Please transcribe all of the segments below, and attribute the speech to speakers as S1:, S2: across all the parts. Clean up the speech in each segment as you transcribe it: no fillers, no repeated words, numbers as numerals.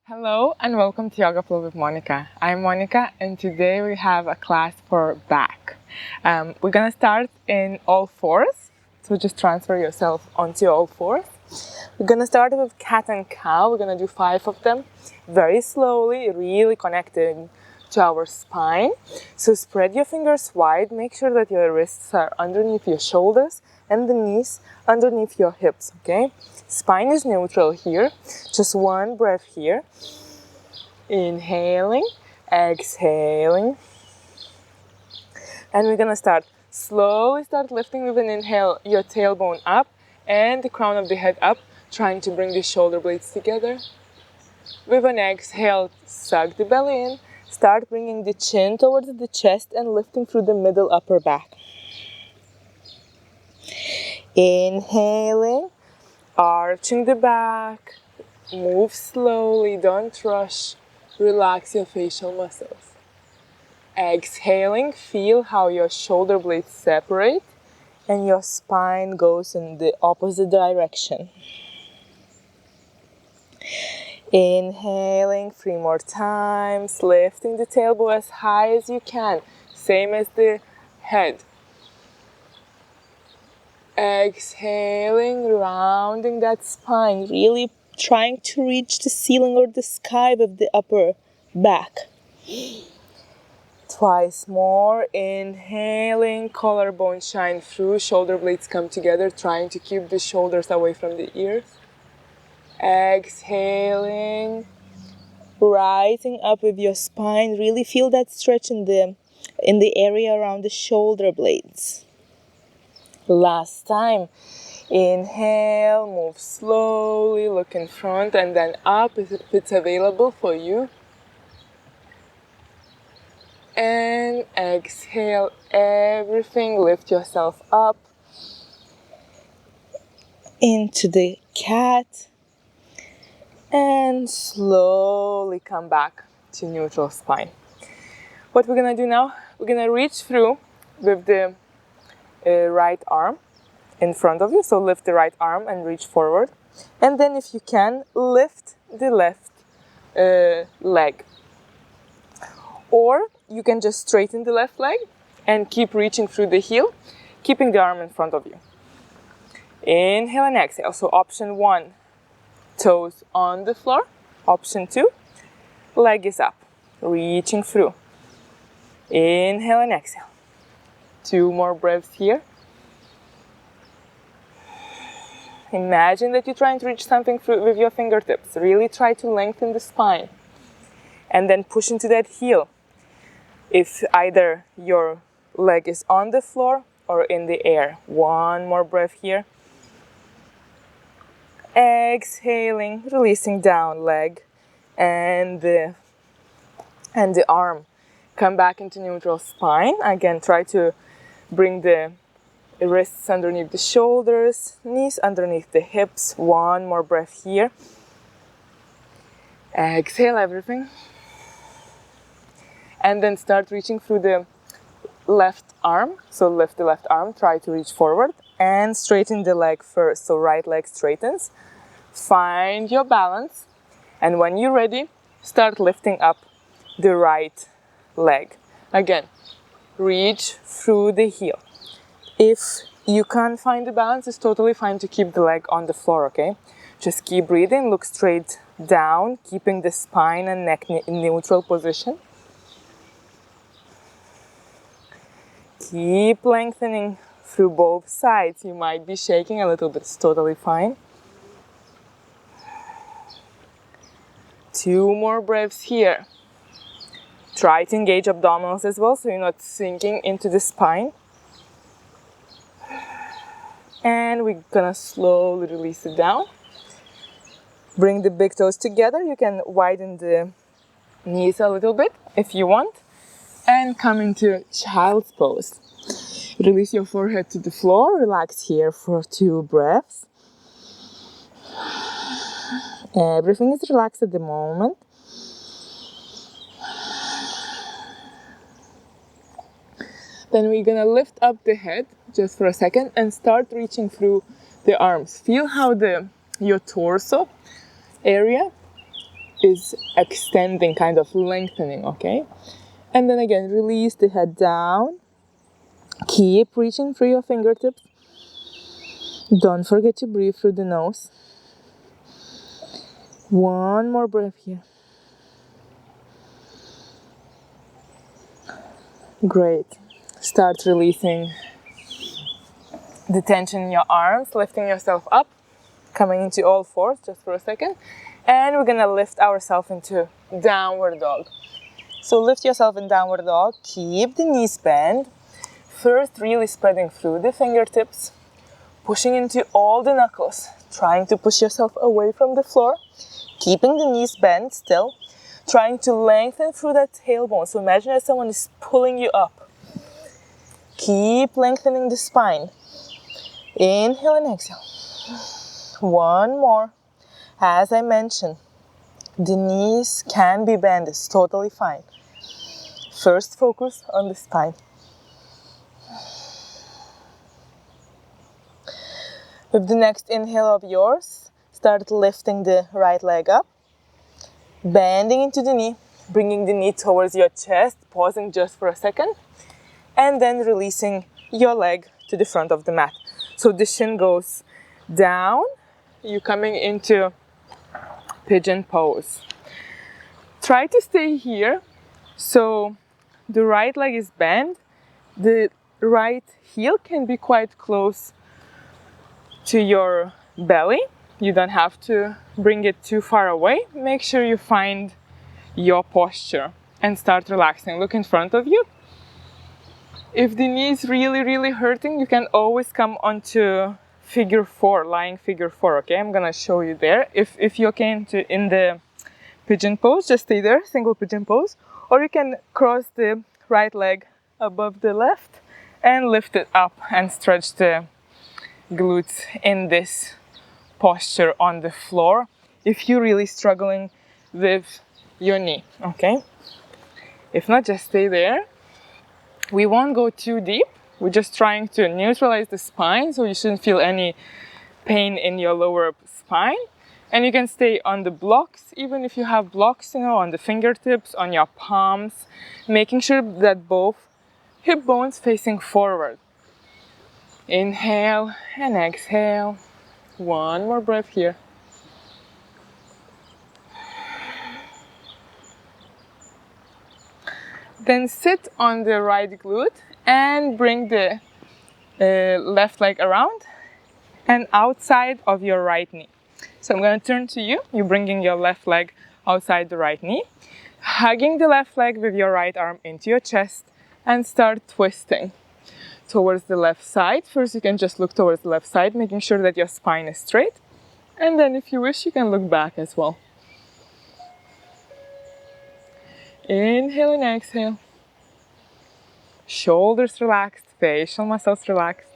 S1: Hello and welcome to Yoga Flow with Monica. I'm Monica and today we have a class for back. We're gonna start in all fours, so just transfer yourself onto all fours. We're gonna start with cat and cow. We're gonna do 5 of them very slowly, really connecting to our spine. So spread your fingers wide, make sure that your wrists are underneath your shoulders and the knees underneath your hips, okay? Spine is neutral here. Just one breath here. Inhaling, exhaling. And we're gonna slowly start lifting with an inhale, your tailbone up and the crown of the head up, trying to bring the shoulder blades together. With an exhale, suck the belly in, start bringing the chin towards the chest and lifting through the middle upper back. Inhaling, arching the back, move slowly, don't rush, relax your facial muscles. Exhaling, feel how your shoulder blades separate and your spine goes in the opposite direction. Inhaling 3 more times, lifting the tailbone as high as you can, same as the head. Exhaling, rounding that spine, really trying to reach the ceiling or the sky with the upper back. Twice more, inhaling, collarbone shine through, shoulder blades come together, trying to keep the shoulders away from the ears. Exhaling, rising up with your spine, really feel that stretch in the area around the shoulder blades. Last time, inhale, move slowly, look in front and then up if it's available for you. And exhale everything, lift yourself up into the cat and slowly come back to neutral spine. What we're gonna do now, we're gonna reach through with the right arm in front of you, so lift the right arm and reach forward, and then if you can, lift the left leg, or you can just straighten the left leg and keep reaching through the heel, keeping the arm in front of you. Inhale and exhale. So option 1, toes on the floor. Option 2, leg is up, reaching through. Inhale and exhale. 2 more breaths here. Imagine that you're trying to reach something with your fingertips. Really try to lengthen the spine. And then push into that heel. If either your leg is on the floor or in the air. 1 more breath here. Exhaling, releasing down leg and the arm. Come back into neutral spine. Again, try to bring the wrists underneath the shoulders, knees underneath the hips. 1 more breath here. Exhale everything. And then start reaching through the left arm. So lift the left arm, try to reach forward and straighten the leg first. So right leg straightens. Find your balance. And when you're ready, start lifting up the right leg. Again, reach through the heel. If you can't find the balance, it's totally fine to keep the leg on the floor, okay? Just keep breathing, look straight down, keeping the spine and neck in neutral position. Keep lengthening through both sides. You might be shaking a little bit, it's totally fine. 2 more breaths here. Try to engage abdominals as well, so you're not sinking into the spine. And we're gonna slowly release it down. Bring the big toes together. You can widen the knees a little bit if you want. And come into child's pose. Release your forehead to the floor. Relax here for 2 breaths. Everything is relaxed at the moment. Then we're gonna lift up the head just for a second and start reaching through the arms. Feel how your torso area is extending, kind of lengthening, okay? And then again, release the head down. Keep reaching through your fingertips. Don't forget to breathe through the nose. One more breath here. Great. Start releasing the tension in your arms, lifting yourself up, coming into all fours just for a second. And we're gonna lift ourselves into downward dog. So lift yourself in downward dog, keep the knees bent. First, really spreading through the fingertips, pushing into all the knuckles, trying to push yourself away from the floor, keeping the knees bent still, trying to lengthen through that tailbone. So imagine that someone is pulling you up. Keep lengthening the spine. Inhale and exhale. One more. As I mentioned, the knees can be bent, it's totally fine. First, focus on the spine. With the next inhale of yours, start lifting the right leg up, bending into the knee, bringing the knee towards your chest, pausing just for a second, and then releasing your leg to the front of the mat. So the shin goes down, you're coming into pigeon pose. Try to stay here, so the right leg is bent, the right heel can be quite close to your belly. You don't have to bring it too far away. Make sure you find your posture and start relaxing. Look in front of you. If the knee is really hurting, you can always come onto figure 4, lying figure 4, okay? I'm gonna show you there. If you can in the pigeon pose, just stay there, single pigeon pose. Or you can cross the right leg above the left and lift it up and stretch the glutes in this posture on the floor if you're really struggling with your knee, okay? If not, just stay there. We won't go too deep. We're just trying to neutralize the spine, so you shouldn't feel any pain in your lower spine. And you can stay on the blocks, even if you have blocks, on the fingertips, on your palms, making sure that both hip bones facing forward. Inhale and exhale. One more breath here. Then sit on the right glute and bring the left leg around and outside of your right knee. So I'm going to turn to you. You're bringing your left leg outside the right knee, hugging the left leg with your right arm into your chest and start twisting towards the left side. First, you can just look towards the left side, making sure that your spine is straight. And then if you wish, you can look back as well. Inhale and exhale. Shoulders relaxed, facial muscles relaxed.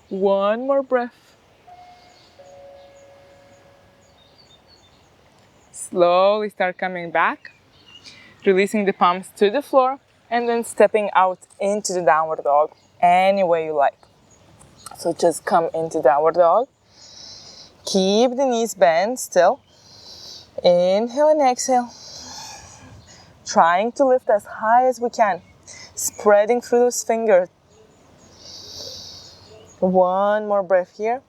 S1: One more breath. Slowly start coming back, releasing the palms to the floor, and then stepping out into the downward dog any way you like. So just come into downward dog. Keep the knees bent still. Inhale and exhale. Trying to lift as high as we can. Spreading through those fingers. One more breath here.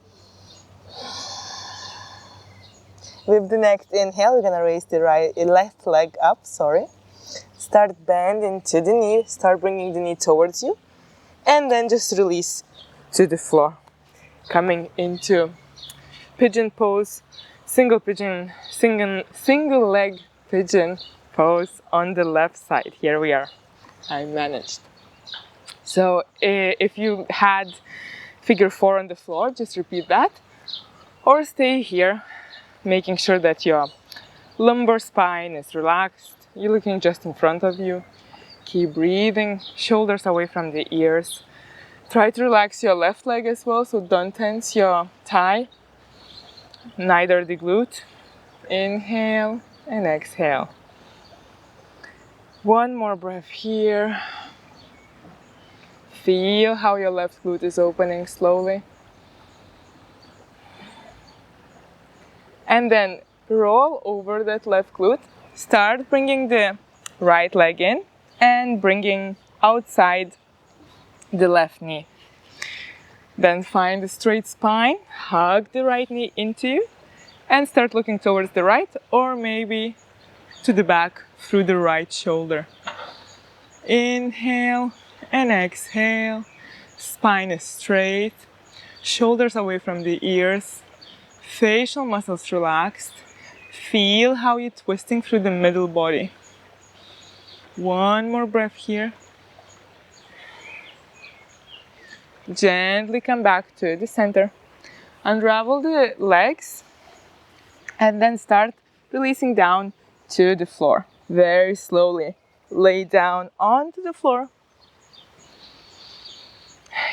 S1: With the next inhale, we're gonna raise the left leg up, Start bend into the knee, start bringing the knee towards you. And then just release to the floor. Coming into pigeon pose, single leg pigeon pose on the left side. Here we are. I managed. So if you had figure 4 on the floor, just repeat that. Or stay here, making sure that your lumbar spine is relaxed. You're looking just in front of you. Keep breathing, shoulders away from the ears. Try to relax your left leg as well, so don't tense your thigh, neither the glute. Inhale and exhale. One more breath here. Feel how your left glute is opening slowly. And then roll over that left glute. Start bringing the right leg in and bringing outside the left knee. Then find a straight spine, hug the right knee into you, and start looking towards the right or maybe to the back through the right shoulder. Inhale and exhale. Spine is straight, shoulders away from the ears, facial muscles relaxed. Feel how you're twisting through the middle body. One more breath here. Gently come back to the center. Unravel the legs and then start releasing down to the floor. Very slowly. Lay down onto the floor.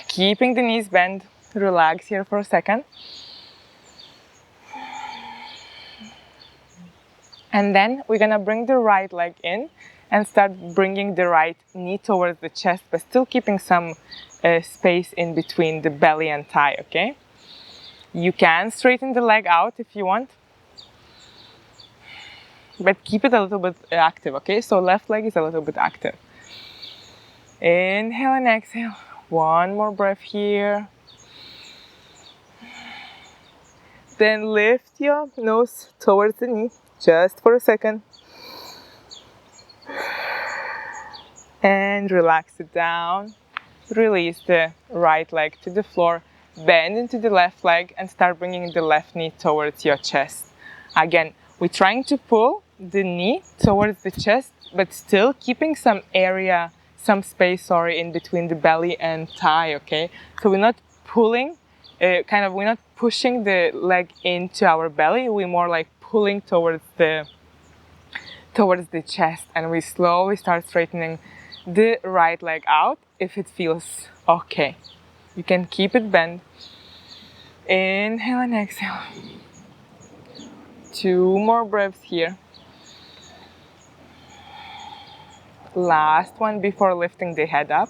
S1: Keeping the knees bent. Relax here for a second. And then we're gonna bring the right leg in and start bringing the right knee towards the chest, but still keeping some space in between the belly and thigh, okay? You can straighten the leg out if you want, but keep it a little bit active, okay? So left leg is a little bit active. Inhale and exhale. One more breath here. Then lift your nose towards the knee, just for a second. And relax it down. Release the right leg to the floor. Bend into the left leg and start bringing the left knee towards your chest. Again, we're trying to pull the knee towards the chest, but still keeping some area, some space, in between the belly and thigh, okay? So we're not pulling, we're not pushing the leg into our belly, we're more like pulling towards the chest, and we slowly start straightening the right leg out if it feels okay. You can keep it bent. Inhale and exhale. 2 more breaths here. Last one before lifting the head up.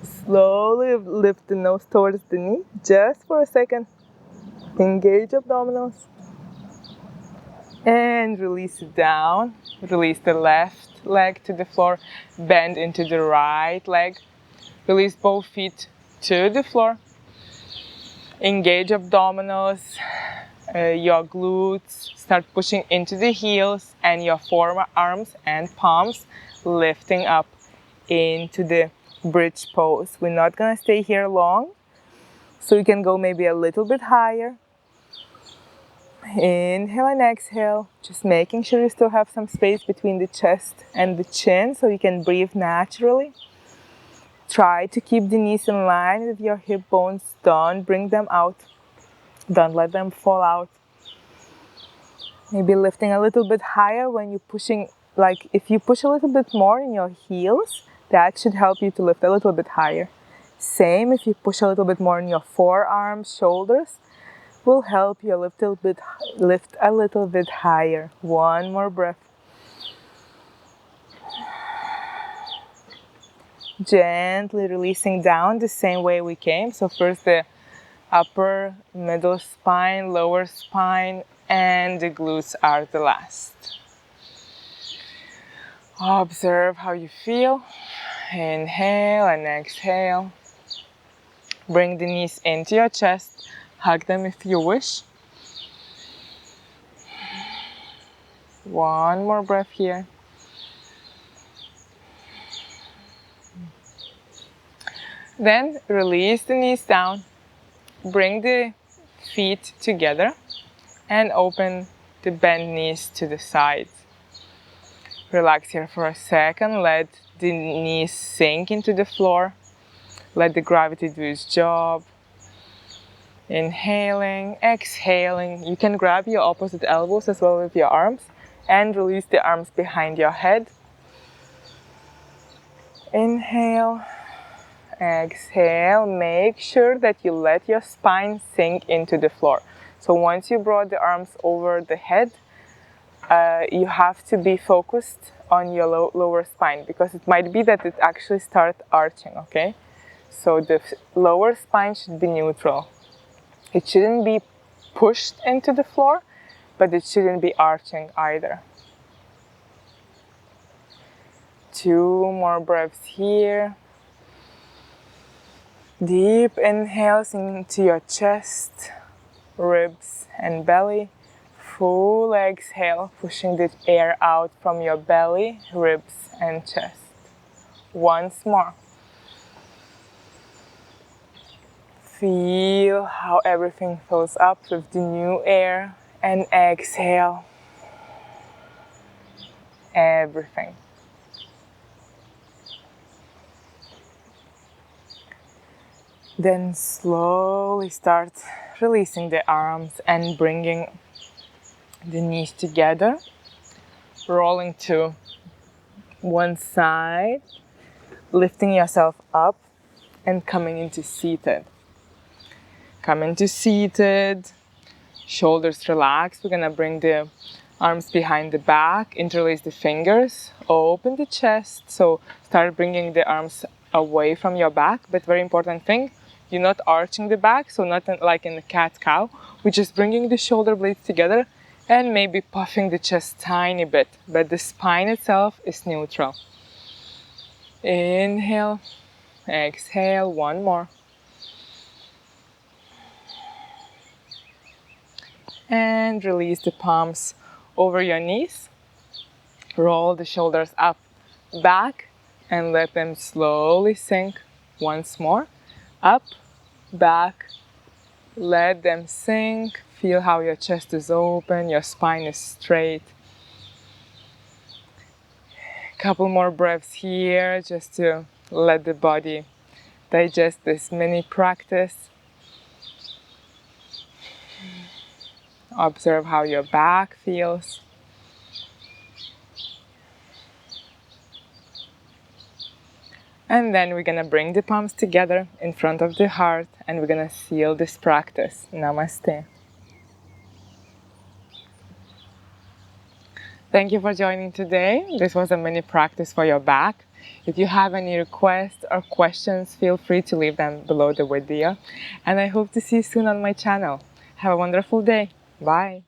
S1: Slowly lift the nose towards the knee, just for a second. Engage abdominals. And release it down. Release the left leg to the floor. Bend into the right leg. Release both feet to the floor. Engage abdominals, your glutes. Start pushing into the heels and your forearms and palms, lifting up into the bridge pose. We're not gonna stay here long, so you can go maybe a little bit higher. Inhale and exhale, just making sure you still have some space between the chest and the chin so you can breathe naturally. Try to keep the knees in line with your hip bones. Don't bring them out. Don't let them fall out. Maybe lifting a little bit higher when you're pushing, like if you push a little bit more in your heels, that should help you to lift a little bit higher. Same if you push a little bit more in your forearms, shoulders, will help you lift a little bit higher. One more breath. Gently releasing down the same way we came. So first the upper, middle spine, lower spine, and the glutes are the last. Observe how you feel. Inhale and exhale. Bring the knees into your chest. Hug them if you wish. One more breath here. Then release the knees down. Bring the feet together and open the bent knees to the sides. Relax here for a second. Let the knees sink into the floor. Let the gravity do its job. Inhaling, exhaling. You can grab your opposite elbows as well with your arms and release the arms behind your head. Inhale, exhale. Make sure that you let your spine sink into the floor. So once you brought the arms over the head, you have to be focused on your lower spine, because it might be that it actually starts arching, okay? So the lower spine should be neutral. It shouldn't be pushed into the floor, but it shouldn't be arching either. 2 more breaths here. Deep inhales into your chest, ribs, and belly. Full exhale, pushing the air out from your belly, ribs, and chest. Once more. Feel how everything fills up with the new air, and exhale everything. Then slowly start releasing the arms and bringing the knees together, rolling to one side, lifting yourself up and coming into seated. Come into seated, shoulders relaxed. We're gonna bring the arms behind the back, interlace the fingers, open the chest. So start bringing the arms away from your back, but very important thing, you're not arching the back, so not like in the cat-cow. We're just bringing the shoulder blades together and maybe puffing the chest tiny bit, but the spine itself is neutral. Inhale, exhale, one more. And release the palms over your knees. Roll the shoulders up, back, and let them slowly sink. Once more. Up, back, let them sink. Feel how your chest is open, your spine is straight. Couple more breaths here just to let the body digest this mini practice. Observe how your back feels. And then we're gonna bring the palms together in front of the heart and we're gonna seal this practice. Namaste. Thank you for joining today. This was a mini practice for your back. If you have any requests or questions, feel free to leave them below the video. And I hope to see you soon on my channel. Have a wonderful day. Bye.